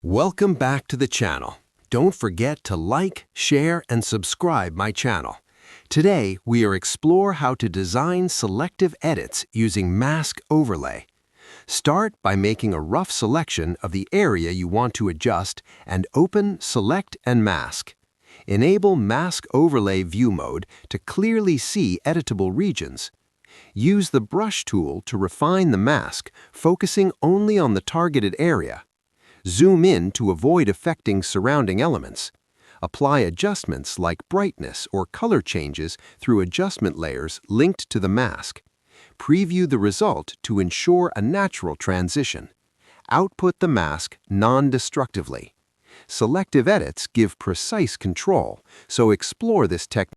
Welcome back to the channel. Don't forget to like, share, and subscribe my channel. Today, we are explore how to design selective edits using mask overlay. Start by making a rough selection of the area you want to adjust and open Select and Mask. Enable Mask Overlay View Mode to clearly see editable regions. Use the Brush tool to refine the mask, focusing only on the targeted area. Zoom in to avoid affecting surrounding elements. Apply adjustments like brightness or color changes through adjustment layers linked to the mask. Preview the result to ensure a natural transition. Output the mask non-destructively. Selective edits give precise control, so explore this technique.